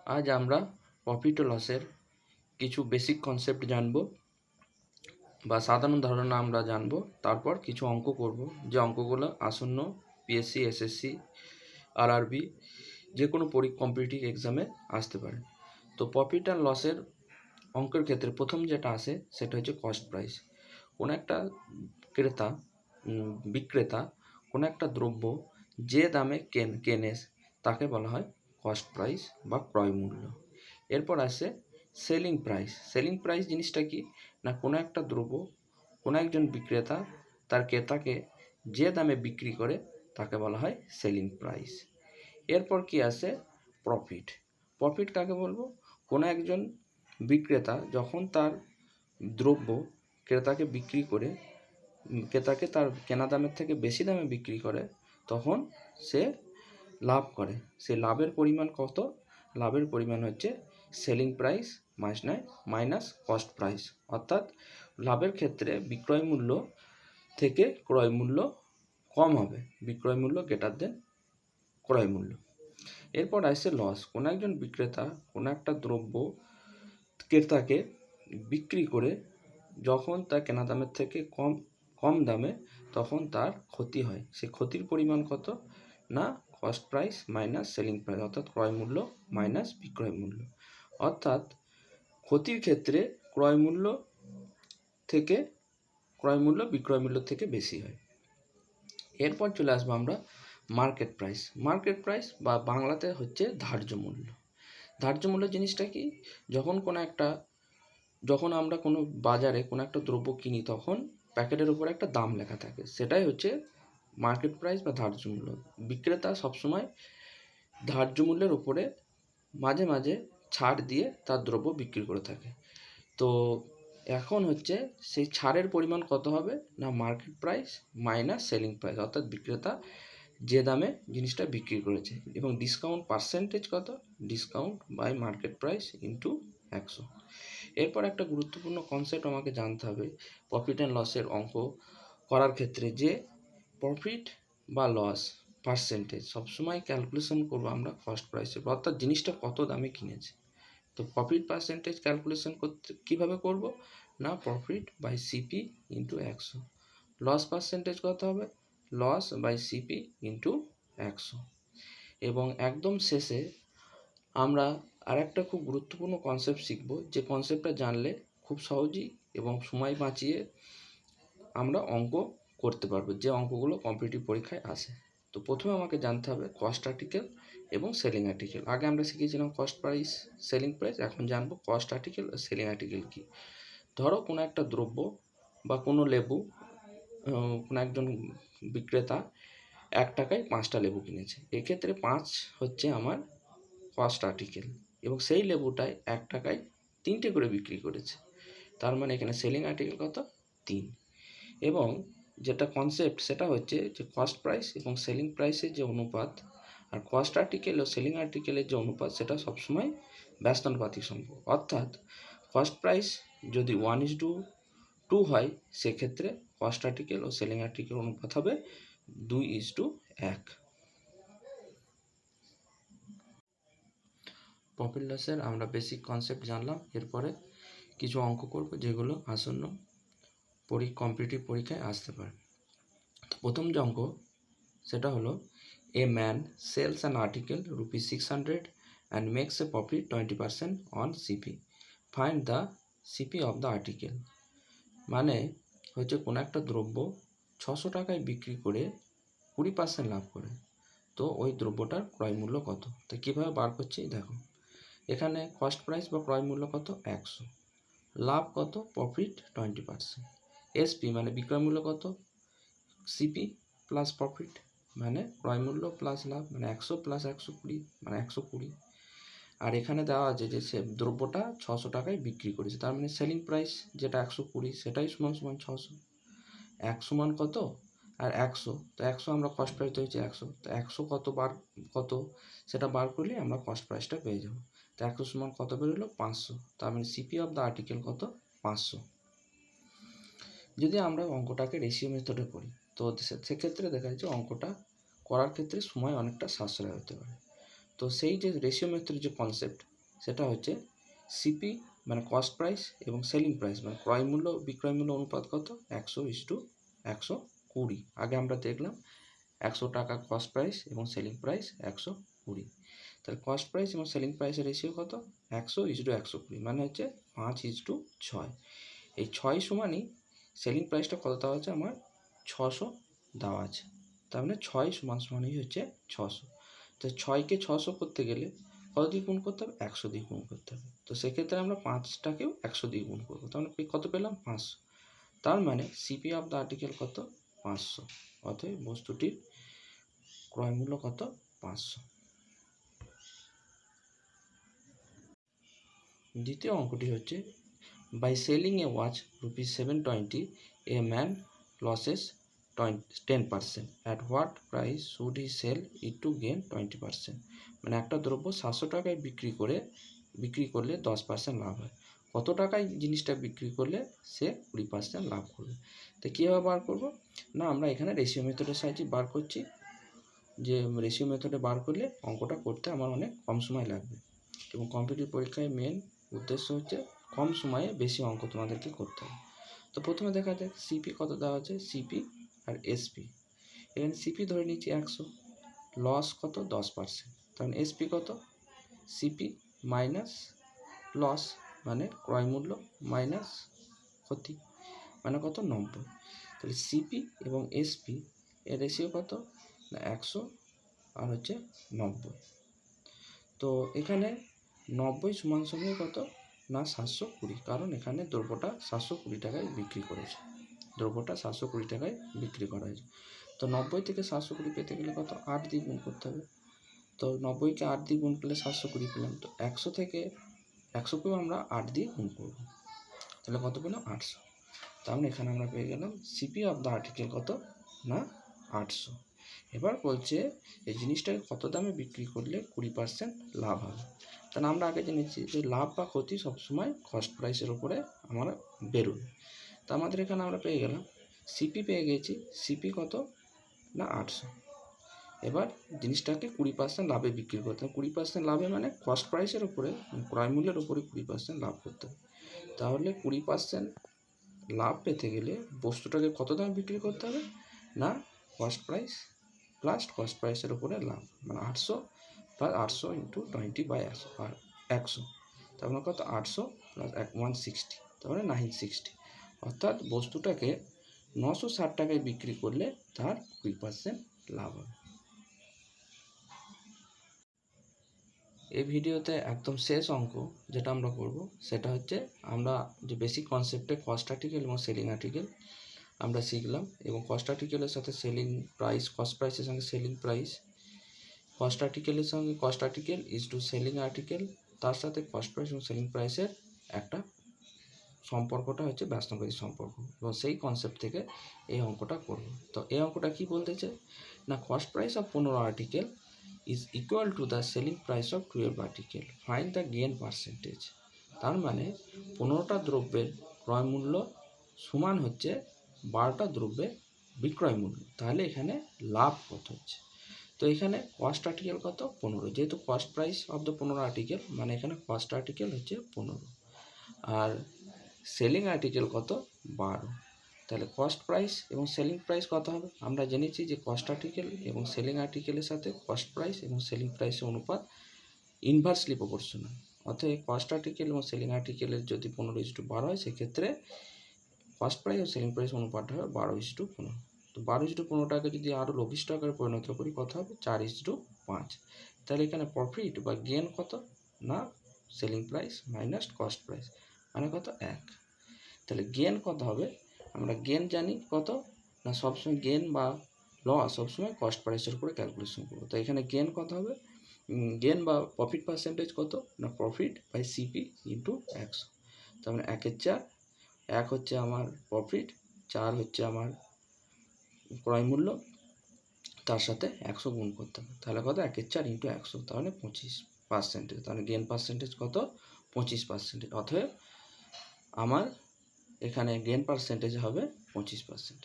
আজ আমরা প্রফিট ও লসের কিছু বেসিক কনসেপ্ট জানব বা সাধারণ ধারণা আমরা জানব, তারপর কিছু অঙ্ক করব, যে অঙ্কগুলো আসন্ন পিএসসি, এসএসসি, আরআরবি যে কোনো কম্পিটিটিভ এক্সামে আসতে পারে। তো প্রফিট অ্যান্ড লসের অঙ্কের ক্ষেত্রে প্রথম যেটা আসে সেটা হচ্ছে কস্ট প্রাইস। কোনো একটা বিক্রেতা কোনো একটা দ্রব্য যে দামে কেনে তাকে বলা হয় কস্ট প্রাইস বা ক্রয় মূল্য। এরপর আসে সেলিং প্রাইস। সেলিং প্রাইস জিনিসটা কি না, কোনো একটা দ্রব্য কোনো একজন বিক্রেতা তার ক্রেতাকে যে দামে বিক্রি করে তাকে বলা হয় সেলিং প্রাইস। এরপর কি আসে প্রফিট। প্রফিট কাকে বলবো, কোনো একজন বিক্রেতা যখন তার দ্রব্য ক্রেতাকে বিক্রি করে ক্রেতাকে তার কেনা দামের থেকে বেশি দামে বিক্রি করে তখন সে লাভ করে। সে লাভের পরিমাণ কত? লাভের পরিমাণ হচ্ছে selling price minus cost price. অর্থাৎ লাভের ক্ষেত্রে বিক্রয় মূল্য থেকে ক্রয় মূল্য কম হবে, বিক্রয় মূল্য গ্রেটার দেন ক্রয় মূল্য। এরপর আসছে লস। কোনো একজন বিক্রেতা কোনো একটা দ্রব্য ক্রেতাকে বিক্রি করে যখন তার কেনা দামের থেকে কম দামে, তখন তার ক্ষতি হয়। সে ক্ষতির পরিমাণ কত না, cost price minus selling price, অর্থাৎ ক্রয় মূল্য মাইনাস বিক্রয় মূল্য। অর্থাৎ ক্ষতির ক্ষেত্রে ক্রয় মূল্য বিক্রয় মূল্য থেকে বেশি হয়। এরপর চলে আসবো আমরা মার্কেট প্রাইস। মার্কেট প্রাইস বা বাংলাতে হচ্ছে ধার্য মূল্য। ধার্য মূল্য জিনিসটা কি, যখন আমরা কোনো বাজারে কোনো একটা দ্রব্য কিনি তখন প্যাকেটের উপরে একটা দাম লেখা থাকে, সেটাই হচ্ছে মার্কেট প্রাইস বা ধার্য মূল্য। বিক্রেতা সবসময় ধার্য মূল্যের উপরে মাঝে মাঝে ছাড় দিয়ে তার দ্রব্য বিক্রি করে থাকে। তো এখন হচ্ছে সেই ছাড়ের পরিমাণ কত হবে না, market price minus selling price, অর্থাৎ বিক্রেতা যে দামে জিনিসটা বিক্রি করেছে, এবং ডিসকাউন্ট পার্সেন্টেজ কত, discount by market price into 100। এরপর একটা গুরুত্বপূর্ণ কনসেপ্ট আমাকে জানতে হবে প্রফিট অ্যান্ড লসের অঙ্ক করার ক্ষেত্রে, যে প্রফিট বা লস পার্সেন্টেজ সবসময় ক্যালকুলেশন করবো আমরা কস্ট প্রাইসের, অর্থাৎ জিনিসটা কত দামে কিনেছে। তো প্রফিট পার্সেন্টেজ ক্যালকুলেশন করতে কীভাবে করব না, profit by CP into 100। Loss percentage কত হবে, লস বাই সিপি ইন্টু 100। এবং একদম শেষে আমরা আরেকটা খুব গুরুত্বপূর্ণ কনসেপ্ট শিখব, যে কনসেপ্টটা জানলে খুব সহজেই এবং সময় বাঁচিয়ে আমরা অঙ্ক করতে পারবো, যে অঙ্কগুলো কম্পিটিটিভ পরীক্ষায় আসে। তো প্রথমে আমাকে জানতে হবে কস্ট আর্টিকেল এবং সেলিং আর্টিকেল। আগে আমরা শিখেছিলাম কস্ট প্রাইস, সেলিং প্রাইস, এখন জানবো কস্ট আর্টিকেল আর সেলিং আর্টিকেল কি। ধরো কোনো একটা দ্রব্য বা কোনো লেবু, কোনো একজন বিক্রেতা 1 টাকায় 5টা লেবু কিনেছে। এক্ষেত্রে 5 হচ্ছে আমার কস্ট আর্টিকেল, এবং সেই লেবুটায় 1 টাকায় 3টে করে বিক্রি করেছে। তার মানে এখানে সেলিং আর্টিকেল কত, 3। এবং যেটা কনসেপ্ট সেটা হচ্ছে যে কস্ট প্রাইস এবং সেলিং প্রাইসের যে অনুপাত, আর কস্ট আর্টিকেল ও সেলিং আর্টিকেলের যে অনুপাত, সেটা সবসময় ব্যস্তানুপাতিক সম্পর্ক। অর্থাৎ কস্ট প্রাইস যদি 1:2 হয়, সেক্ষেত্রে কস্ট আর্টিকেল ও সেলিং আর্টিকেল অনুপাত হবে 2:1। প্রফিট লসের আমরা বেসিক কনসেপ্ট জানলাম। এরপরে কিছু অঙ্ক করব যেগুলো আসন্ন কম্পিটিটিভ পরীক্ষায় আসতে পারে। তো প্রথম যে অঙ্ক সেটা হলো, a man sells an article ₹600 and makes a profit 20% on CP, find the CP of the article. মানে হচ্ছে কোনো একটা দ্রব্য 600 টাকায় বিক্রি করে 20% লাভ করে, তো ওই দ্রব্যটার ক্রয় মূল্য কত। তো কীভাবে বার করছি দেখো, এখানে কস্ট প্রাইস বা ক্রয় মূল্য কত, 100, লাভ কত, প্রফিট 20%, এসপি মানে বিক্রয় মূল্য কত, সিপি প্লাস প্রফিট মানে ক্রয় মূল্য প্লাস লাভ, মানে 100 প্লাস 120 মানে 120। আর এখানে দেওয়া আছে যে সে দ্রব্যটা 600 টাকায় বিক্রি করেছে, তার মানে সেলিং প্রাইস যেটা 120 সেটাই সমান 600। 1 সমান কত আর 100, তো 100 আমরা কস্ট প্রাইস হচ্ছে 100, তো 100 কত সেটা বার করলে আমরা কস্ট প্রাইসটা পেয়ে যাব। তো 100 সমান কত বেরোলো, 500, তার মানে সিপি অফ দ্য আর্টিকেল কত, 500। যদি আমরা অঙ্কটাকে রেশিও মেথডে করি, তো সেক্ষেত্রে দেখা যাচ্ছে অঙ্কটা করার ক্ষেত্রে সময় অনেকটা সাশ্রয় হতে পারে। তো সেই যে রেশিও মেথডের যে কনসেপ্ট, সেটা হচ্ছে সিপি মানে কস্ট প্রাইস এবং সেলিং প্রাইস মানে ক্রয় মূল্য বিক্রয় মূল্য অনুপাত কত 100:120। আগে আমরা দেখলাম 100 টাকা কস্ট প্রাইস এবং সেলিং প্রাইস 120। তাহলে কস্ট প্রাইস এবং সেলিং প্রাইসের রেশিও কত 100:120 মানে হচ্ছে 5:6। এই 6 সমানই সেলিং প্রাইসটা কত দেওয়া আছে আমার 600 দেওয়া আছে, তার মানে 6 সমানই হচ্ছে 600। তো 6কে 600 করতে গেলে কত দিয়ে গুণ করতে হবে 100 দিয়ে গুণ করতে হবে। তো সেক্ষেত্রে আমরা 5টাকেও 100 দিয়ে গুণ করবো, তার মানে কত পেলাম 500। তার মানে সিপি অফ দ্য আর্টিকেল কত 500, অতএব বস্তুটির ক্রয় মূল্য কত 500। দ্বিতীয় অঙ্কটি হচ্ছে by selling a watch ₹720 a man loses 10%, at what price should he sell it to gain 20%। মানে একটা দ্রব্য 700 টাকায় বিক্রি করলে 10% লাভ হয়, কত টাকায় জিনিসটা বিক্রি করলে সে 20% লাভ করবে। তো কীভাবে বার করবো না, আমরা এখানে রেশিও মেথডের সাহায্যে বার করছি, যে রেশিও মেথডে বার করলে অঙ্কটা করতে আমার অনেক কম সময় লাগবে এবং কম্পিটিটিভ পরীক্ষায় মেন উদ্দেশ্য হচ্ছে কম সময়ে বেশি অঙ্ক তোমাদেরকে করতে হবে। তো প্রথমে দেখা যাক সিপি কত দেওয়া আছে, সিপি আর এসপি। এখানে সিপি ধরে নিচ্ছি 100, লস কত 10%, তখন এসপি কত সিপি মাইনাস লস মানে ক্রয় মূল্য মাইনাস ক্ষতি মানে কত 90। তাহলে সিপি এবং এসপি এর রেশিও কত না 100 আর হচ্ছে 90। তো এখানে 90 সমান কত না 720, কারণ এখানে দ্রব্যটা 720 টাকায় বিক্রি করেছে, দ্রব্যটা 720 টাকায় বিক্রি করা হয়েছে। তো 90 থেকে 720 পেতে গেলে কত 8 দিয়ে গুণ করতে হবে। তো 90কে 8 দিয়ে গুণ করলে 720 পেলাম। তো 100 থেকে 100কেও আমরা 8 দিয়ে গুণ করব, তাহলে কত পেলাম 800। তার মানে এখানে আমরা পেয়ে গেলাম সিপি অফ দ্য আর্টিকেল কত না 800। এবার বলছে এই জিনিসটাকে কত দামে বিক্রি করলে 20% লাভ হবে। তাহলে আমরা আগে জেনেছি যে লাভ বা ক্ষতি সবসময় কস্ট প্রাইসের উপরে আমরা বেরোবে। তো আমাদের এখানে আমরা পেয়ে গেলাম সিপি পেয়ে গেছি, সিপি কত না 800। এবার জিনিসটাকে 20% লাভে বিক্রি করতে হবে। 20% লাভে মানে কস্ট প্রাইসের উপরে ক্রয় মূল্যের উপরে 20% লাভ করতে হবে। তাহলে 20% লাভ পেতে গেলে বস্তুটাকে কত দামে বিক্রি করতে হবে না কস্ট প্রাইস প্লাস কস্ট প্রাইসের উপরে লাভ, মানে 800 প্লাস 800 ইন্টু 20/100, তার মানে কত 800 প্লাস 160, তারপরে 960, অর্থাৎ বস্তুটাকে 960 টাকায় বিক্রি করলে তার 20% লাভ হবে। এই ভিডিওতে একদম শেষ অঙ্ক যেটা আমরা করব সেটা হচ্ছে আমরা যে বেসিক কনসেপ্টে কস্ট আর্টিকেল এবং সেলিং আর্টিকেল আমরা শিখলাম, এবং কস্ট আর্টিকেলের সাথে সেলিং প্রাইস, কস্ট প্রাইসের সঙ্গে সেলিং প্রাইস, কস্ট আর্টিকেলের সঙ্গে cost article is to selling article, তার সাথে কস্ট প্রাইস এবং সেলিং প্রাইসের একটা সম্পর্কটা হচ্ছে ব্যস্তকারী সম্পর্ক, এবং সেই কনসেপ্ট থেকে এই অঙ্কটা করব। তো এই অঙ্কটা কি বলতেছে না, cost price of 15 article is equal to the selling price of 12 article, find the gain percentage। তার মানে 15টা দ্রব্যের ক্রয় মূল্য সমান হচ্ছে 12টা দ্রব্যের বিক্রয় মূল্য, তাহলে এখানে লাভ কত হচ্ছে। তো এখানে কস্ট আর্টিকেল কত 15, যেহেতু cost price of the 15 article মানে এখানে কস্ট আর্টিকেল হচ্ছে 15, আর সেলিং আর্টিকেল কত 12। তাহলে কস্ট প্রাইস এবং সেলিং প্রাইস কত হবে, আমরা জেনেছি যে কস্ট আর্টিকেল এবং সেলিং আর্টিকেলের সাথে কস্ট প্রাইস এবং সেলিং প্রাইসের অনুপাত ইনভার্সলি প্রপোর্শনাল, অর্থাৎ কস্ট আর্টিকেল এবং সেলিং আর্টিকেলের যদি 15:12 হয় সেক্ষেত্রে কস্ট প্রাইস ও সেলিং প্রাইস অনুপাতটা হবে 12:15। তো 12:15টাকে যদি আরও লঘিষ্ঠ আকারে পরিণত করি কত হবে 4:5। তাহলে এখানে প্রফিট বা গেন কত না selling price minus cost price মানে কত 1। তাহলে গেন কত হবে, আমরা গেন জানি কত না সবসময় গেন বা লস সবসময় কস্ট প্রাইসের উপরে ক্যালকুলেশন করবো। তো এখানে গেন কত হবে, গেন বা প্রফিট পার্সেন্টেজ কত না প্রফিট বাই সিপি ইন্টু 100। তার মানে 1/4, 1 হচ্ছে আমার প্রফিট, 4 হচ্ছে আমার ক্রয় মূল্য, তার সাথে 100 গুণ করতে হবে, তাহলে কত 1/4 ইন্টু 100, তাহলে 25%। তাহলে গেন পার্সেন্টেজ কত 25%, অতএব আমার এখানে গেন পার্সেন্টেজ হবে 25%।